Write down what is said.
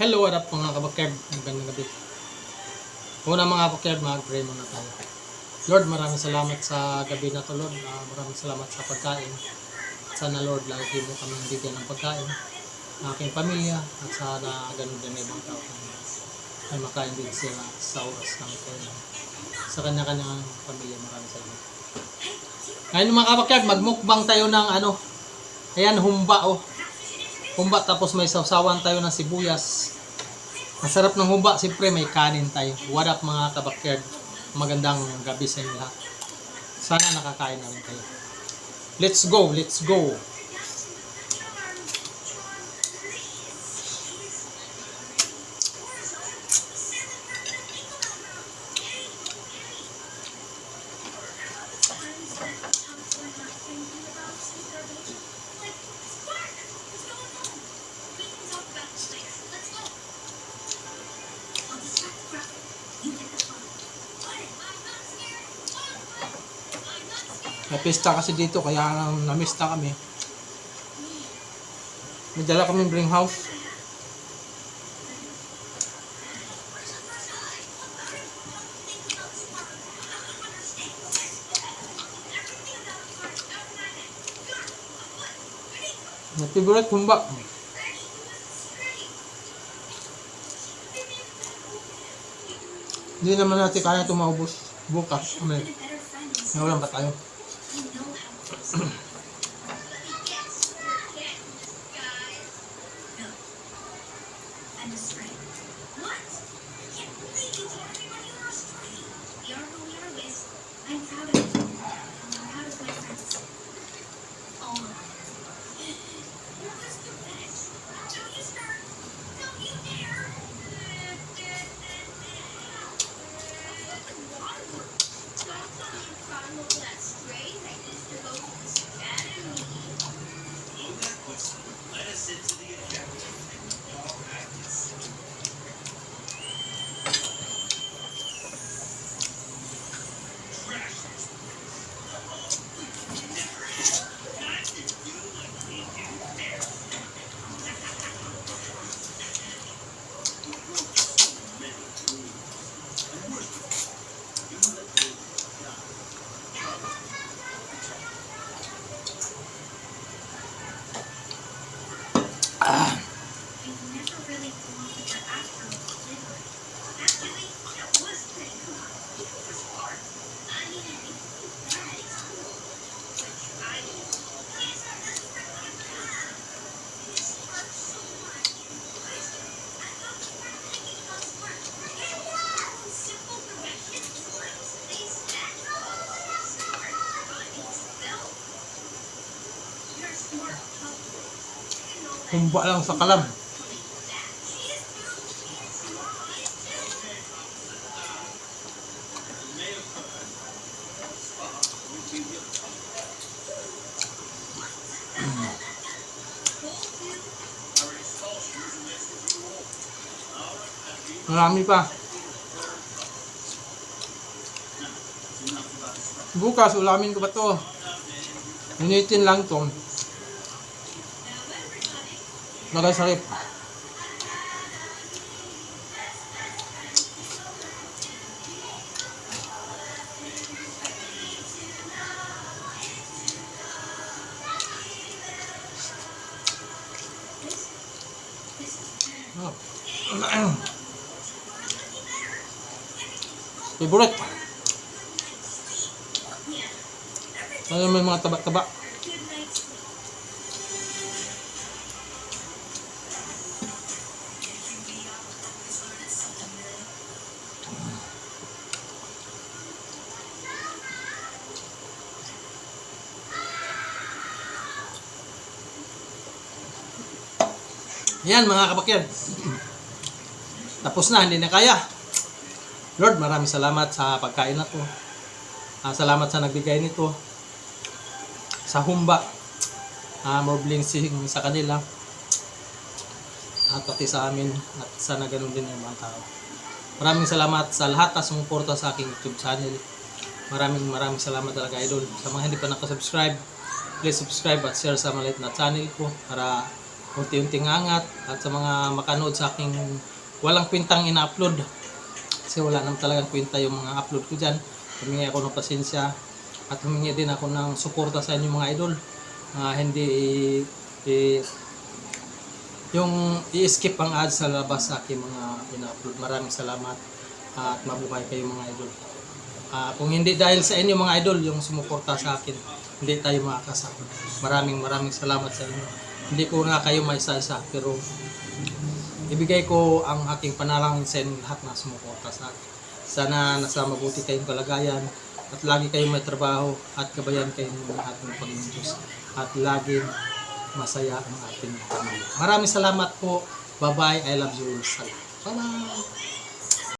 Hello, what up mga kabakerd? Magandang gabi. Una mga kabakerd, mag-pray muna tayo. Lord, maraming salamat sa gabi na to, Lord. Maraming salamat sa pagkain. Sana, Lord, lagi mo kami bigyan ng pagkain. Aking pamilya at sana ganun din may ibang tao ay makain din sila sa oras ng kailan. Sa kanya-kanyang pamilya, maraming salamat. Ngayon mga kabakerd, magmukbang tayo ng ayan, humba humba, tapos may sausawan tayo ng sibuyas. Masarap ng humba, siyempre may kanin tayo. What up mga kabakerd? Magandang gabi sa inyo lahat. Sana nakakain na rin kayo. Let's go, let's go. May pista kasi dito kaya namista kami. May dala kaming bring house. May favorite humba. Hindi naman natin kaya ito maubos bukas. Nawalan pa tayo. Humba lang sa kalam. Marami pa. Bukas ulamin ko ba to? Initin lang to. Lagay sa rip. Favorite. Ano may mga taba-taba. Yan mga kabakyan. Tapos na, hindi na kaya. Lord, maraming salamat sa pagkain na to. Salamat sa nagbigay nito. Sa humba. More blessing sa kanila. At pati sa amin. At sana ganun din yung mga tao. Maraming salamat sa lahat na sumuporta sa aking YouTube channel. Maraming salamat talaga idol. Sa mga hindi pa nakasubscribe, please subscribe at share sa maliit na channel ko para unti-unting angat at sa mga makanood sa aking walang kwentang ina-upload. Kasi wala naman talagang kwenta yung mga upload ko dyan. Humingi ako ng pasensya at humingi din ako ng suporta sa inyo mga idol. Hindi yung i-skip ang ads sa labas sa aking mga ina-upload. Maraming salamat at mabuhay kayo mga idol. Kung hindi dahil sa inyo mga idol yung sumuporta sa akin, hindi tayo makakasama. Maraming salamat sa inyo. Hindi ko nga kayo maisa-isa pero ibigay ko ang aking panalangin sa inyo lahat na sumuporta sa akin. Sana nasa mabuti kayong kalagayan at lagi kayong may trabaho at gabayan kayo ng ating Panginoon Diyos at laging masaya ang ating pamilya. Maraming salamat po. Bye-bye. I love you all. Bye-bye.